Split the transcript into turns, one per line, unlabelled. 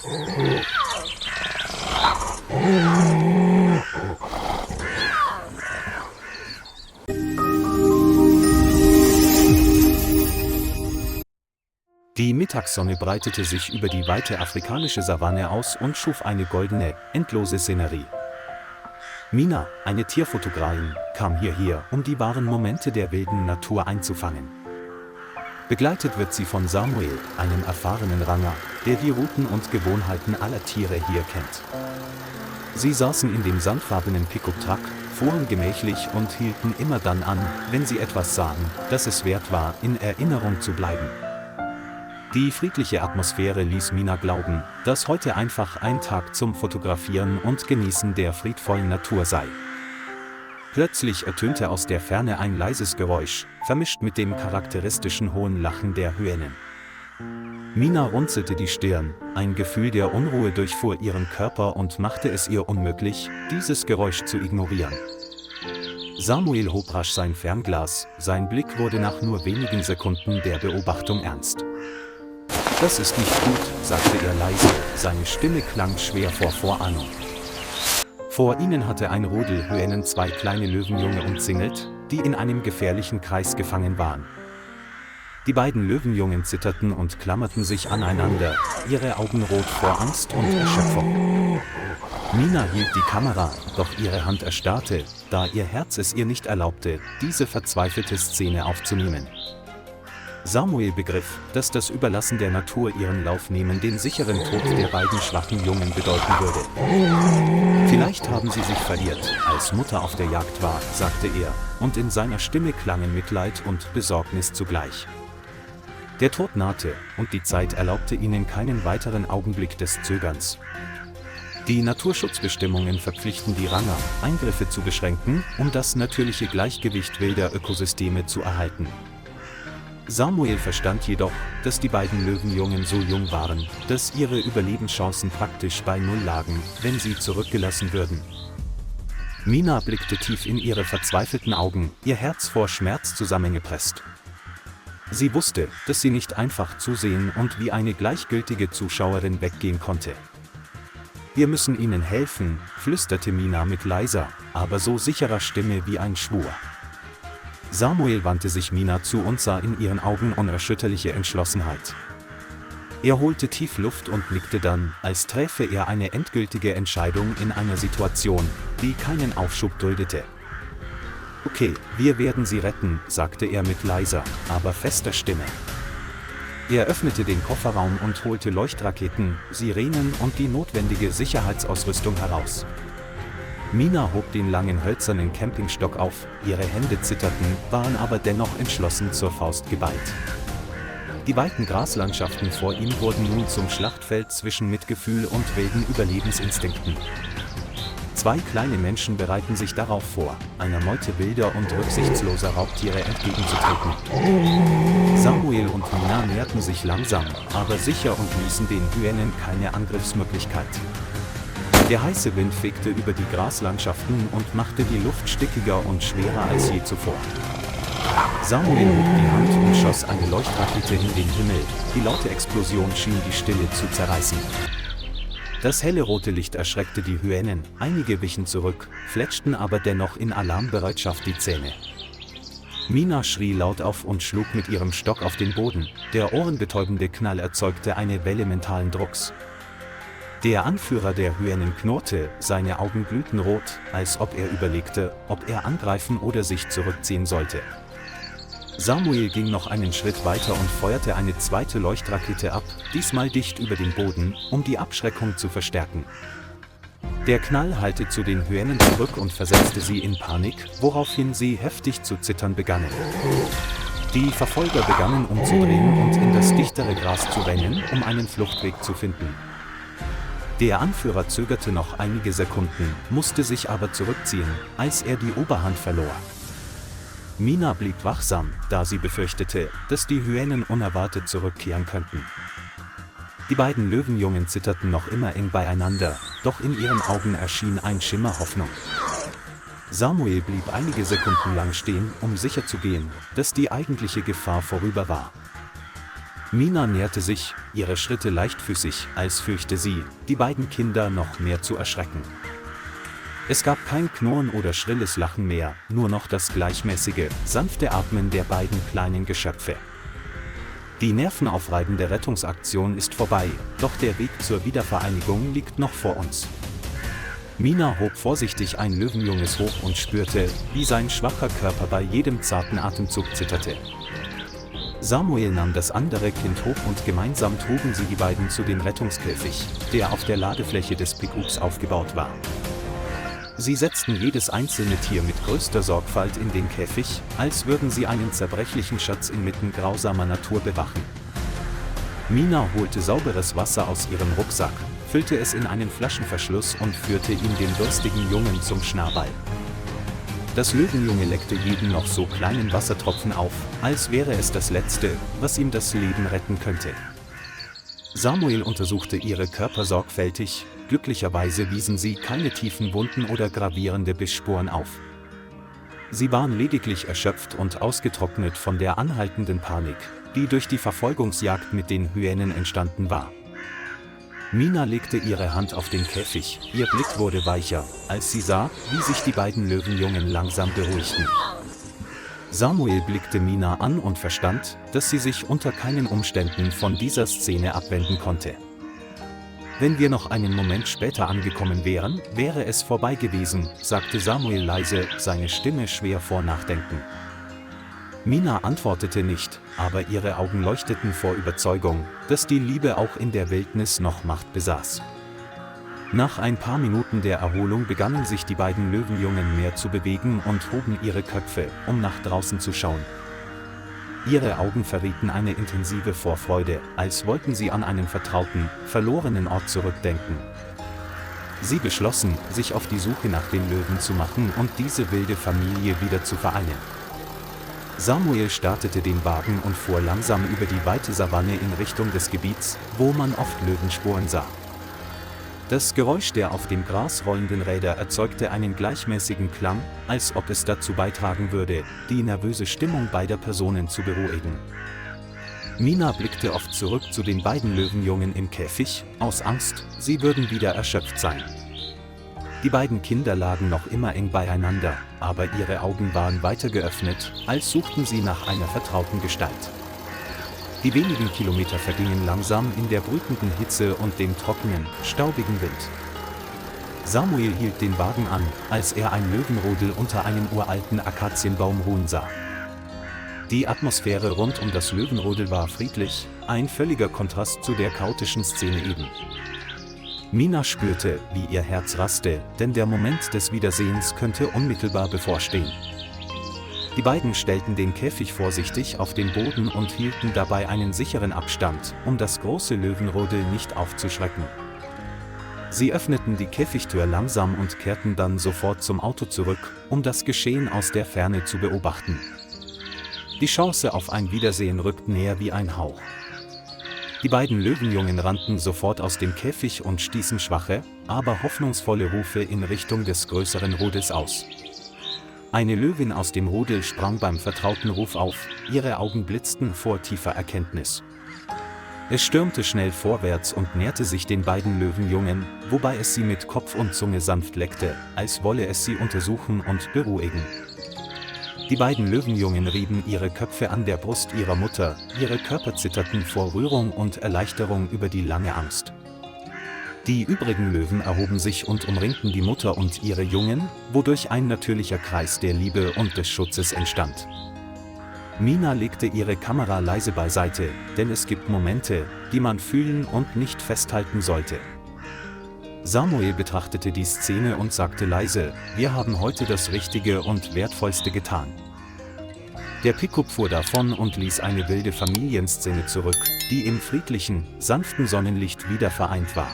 Die Mittagssonne breitete sich über die weite afrikanische Savanne aus und schuf eine goldene, endlose Szenerie. Mina, eine Tierfotografin, kam hierher, um die wahren Momente der wilden Natur einzufangen. Begleitet wird sie von Samuel, einem erfahrenen Ranger, der die Routen und Gewohnheiten aller Tiere hier kennt. Sie saßen in dem sandfarbenen Pickup-Truck, fuhren gemächlich und hielten immer dann an, wenn sie etwas sahen, das es wert war, in Erinnerung zu bleiben. Die friedliche Atmosphäre ließ Mina glauben, dass heute einfach ein Tag zum Fotografieren und Genießen der friedvollen Natur sei. Plötzlich ertönte aus der Ferne ein leises Geräusch, vermischt mit dem charakteristischen hohen Lachen der Hyänen. Mina runzelte die Stirn, ein Gefühl der Unruhe durchfuhr ihren Körper und machte es ihr unmöglich, dieses Geräusch zu ignorieren. Samuel hob rasch sein Fernglas, sein Blick wurde nach nur wenigen Sekunden der Beobachtung ernst. »Das ist nicht gut«, sagte er leise, seine Stimme klang schwer vor Vorahnung. Vor ihnen hatte ein Rudel Hyänen zwei kleine Löwenjunge umzingelt, die in einem gefährlichen Kreis gefangen waren. Die beiden Löwenjungen zitterten und klammerten sich aneinander, ihre Augen rot vor Angst und Erschöpfung. Mina hielt die Kamera, doch ihre Hand erstarrte, da ihr Herz es ihr nicht erlaubte, diese verzweifelte Szene aufzunehmen. Samuel begriff, dass das Überlassen der Natur ihren Lauf nehmen den sicheren Tod der beiden schwachen Jungen bedeuten würde. »Vielleicht haben sie sich verirrt, als Mutter auf der Jagd war«, sagte er, und in seiner Stimme klangen Mitleid und Besorgnis zugleich. Der Tod nahte, und die Zeit erlaubte ihnen keinen weiteren Augenblick des Zögerns. Die Naturschutzbestimmungen verpflichten die Ranger, Eingriffe zu beschränken, um das natürliche Gleichgewicht wilder Ökosysteme zu erhalten. Samuel verstand jedoch, dass die beiden Löwenjungen so jung waren, dass ihre Überlebenschancen praktisch bei Null lagen, wenn sie zurückgelassen würden. Mina blickte tief in ihre verzweifelten Augen, ihr Herz vor Schmerz zusammengepresst. Sie wusste, dass sie nicht einfach zusehen und wie eine gleichgültige Zuschauerin weggehen konnte. »Wir müssen ihnen helfen«, flüsterte Mina mit leiser, aber so sicherer Stimme wie ein Schwur. Samuel wandte sich Mina zu und sah in ihren Augen unerschütterliche Entschlossenheit. Er holte tief Luft und nickte dann, als träfe er eine endgültige Entscheidung in einer Situation, die keinen Aufschub duldete. »Okay, wir werden sie retten«, sagte er mit leiser, aber fester Stimme. Er öffnete den Kofferraum und holte Leuchtraketen, Sirenen und die notwendige Sicherheitsausrüstung heraus. Mina hob den langen hölzernen Campingstock auf, ihre Hände zitterten, waren aber dennoch entschlossen zur Faust geballt. Die weiten Graslandschaften vor ihm wurden nun zum Schlachtfeld zwischen Mitgefühl und wilden Überlebensinstinkten. Zwei kleine Menschen bereiten sich darauf vor, einer Meute wilder und rücksichtsloser Raubtiere entgegenzutreten. Samuel und Mina näherten sich langsam, aber sicher und ließen den Hyänen keine Angriffsmöglichkeit. Der heiße Wind fegte über die Graslandschaften und machte die Luft stickiger und schwerer als je zuvor. Samuel hob die Hand und schoss eine Leuchtrakete in den Himmel, die laute Explosion schien die Stille zu zerreißen. Das helle rote Licht erschreckte die Hyänen, einige wichen zurück, fletschten aber dennoch in Alarmbereitschaft die Zähne. Mina schrie laut auf und schlug mit ihrem Stock auf den Boden, der ohrenbetäubende Knall erzeugte eine Welle mentalen Drucks. Der Anführer der Hyänen knurrte, seine Augen glühten rot, als ob er überlegte, ob er angreifen oder sich zurückziehen sollte. Samuel ging noch einen Schritt weiter und feuerte eine zweite Leuchtrakete ab, diesmal dicht über den Boden, um die Abschreckung zu verstärken. Der Knall hallte zu den Hyänen zurück und versetzte sie in Panik, woraufhin sie heftig zu zittern begannen. Die Verfolger begannen umzudrehen und in das dichtere Gras zu rennen, um einen Fluchtweg zu finden. Der Anführer zögerte noch einige Sekunden, musste sich aber zurückziehen, als er die Oberhand verlor. Mina blieb wachsam, da sie befürchtete, dass die Hyänen unerwartet zurückkehren könnten. Die beiden Löwenjungen zitterten noch immer eng beieinander, doch in ihren Augen erschien ein Schimmer Hoffnung. Samuel blieb einige Sekunden lang stehen, um sicherzugehen, dass die eigentliche Gefahr vorüber war. Mina näherte sich, ihre Schritte leichtfüßig, als fürchte sie, die beiden Kinder noch mehr zu erschrecken. Es gab kein Knurren oder schrilles Lachen mehr, nur noch das gleichmäßige, sanfte Atmen der beiden kleinen Geschöpfe. Die nervenaufreibende Rettungsaktion ist vorbei, doch der Weg zur Wiedervereinigung liegt noch vor uns. Mina hob vorsichtig ein Löwenjunges hoch und spürte, wie sein schwacher Körper bei jedem zarten Atemzug zitterte. Samuel nahm das andere Kind hoch und gemeinsam trugen sie die beiden zu dem Rettungskäfig, der auf der Ladefläche des Pickups aufgebaut war. Sie setzten jedes einzelne Tier mit größter Sorgfalt in den Käfig, als würden sie einen zerbrechlichen Schatz inmitten grausamer Natur bewachen. Mina holte sauberes Wasser aus ihrem Rucksack, füllte es in einen Flaschenverschluss und führte ihn dem durstigen Jungen zum Schnabel. Das Löwenjunge leckte jeden noch so kleinen Wassertropfen auf, als wäre es das Letzte, was ihm das Leben retten könnte. Samuel untersuchte ihre Körper sorgfältig, glücklicherweise wiesen sie keine tiefen Wunden oder gravierende Bissspuren auf. Sie waren lediglich erschöpft und ausgetrocknet von der anhaltenden Panik, die durch die Verfolgungsjagd mit den Hyänen entstanden war. Mina legte ihre Hand auf den Käfig, ihr Blick wurde weicher, als sie sah, wie sich die beiden Löwenjungen langsam beruhigten. Samuel blickte Mina an und verstand, dass sie sich unter keinen Umständen von dieser Szene abwenden konnte. Wenn wir noch einen Moment später angekommen wären, wäre es vorbei gewesen, sagte Samuel leise, seine Stimme schwer vor Nachdenken. Mina antwortete nicht, aber ihre Augen leuchteten vor Überzeugung, dass die Liebe auch in der Wildnis noch Macht besaß. Nach ein paar Minuten der Erholung begannen sich die beiden Löwenjungen mehr zu bewegen und hoben ihre Köpfe, um nach draußen zu schauen. Ihre Augen verrieten eine intensive Vorfreude, als wollten sie an einen vertrauten, verlorenen Ort zurückdenken. Sie beschlossen, sich auf die Suche nach den Löwen zu machen und diese wilde Familie wieder zu vereinen. Samuel startete den Wagen und fuhr langsam über die weite Savanne in Richtung des Gebiets, wo man oft Löwenspuren sah. Das Geräusch der auf dem Gras rollenden Räder erzeugte einen gleichmäßigen Klang, als ob es dazu beitragen würde, die nervöse Stimmung beider Personen zu beruhigen. Mina blickte oft zurück zu den beiden Löwenjungen im Käfig, aus Angst, sie würden wieder erschöpft sein. Die beiden Kinder lagen noch immer eng beieinander, aber ihre Augen waren weiter geöffnet, als suchten sie nach einer vertrauten Gestalt. Die wenigen Kilometer vergingen langsam in der brütenden Hitze und dem trockenen, staubigen Wind. Samuel hielt den Wagen an, als er ein Löwenrudel unter einem uralten Akazienbaum ruhen sah. Die Atmosphäre rund um das Löwenrudel war friedlich, ein völliger Kontrast zu der chaotischen Szene eben. Mina spürte, wie ihr Herz raste, denn der Moment des Wiedersehens könnte unmittelbar bevorstehen. Die beiden stellten den Käfig vorsichtig auf den Boden und hielten dabei einen sicheren Abstand, um das große Löwenrudel nicht aufzuschrecken. Sie öffneten die Käfigtür langsam und kehrten dann sofort zum Auto zurück, um das Geschehen aus der Ferne zu beobachten. Die Chance auf ein Wiedersehen rückt näher wie ein Hauch. Die beiden Löwenjungen rannten sofort aus dem Käfig und stießen schwache, aber hoffnungsvolle Rufe in Richtung des größeren Rudels aus. Eine Löwin aus dem Rudel sprang beim vertrauten Ruf auf, ihre Augen blitzten vor tiefer Erkenntnis. Es stürmte schnell vorwärts und näherte sich den beiden Löwenjungen, wobei es sie mit Kopf und Zunge sanft leckte, als wolle es sie untersuchen und beruhigen. Die beiden Löwenjungen rieben ihre Köpfe an der Brust ihrer Mutter, ihre Körper zitterten vor Rührung und Erleichterung über die lange Angst. Die übrigen Löwen erhoben sich und umringten die Mutter und ihre Jungen, wodurch ein natürlicher Kreis der Liebe und des Schutzes entstand. Mina legte ihre Kamera leise beiseite, denn es gibt Momente, die man fühlen und nicht festhalten sollte. Samuel betrachtete die Szene und sagte leise, wir haben heute das Richtige und Wertvollste getan. Der Pickup fuhr davon und ließ eine wilde Familienszene zurück, die im friedlichen, sanften Sonnenlicht wieder vereint war.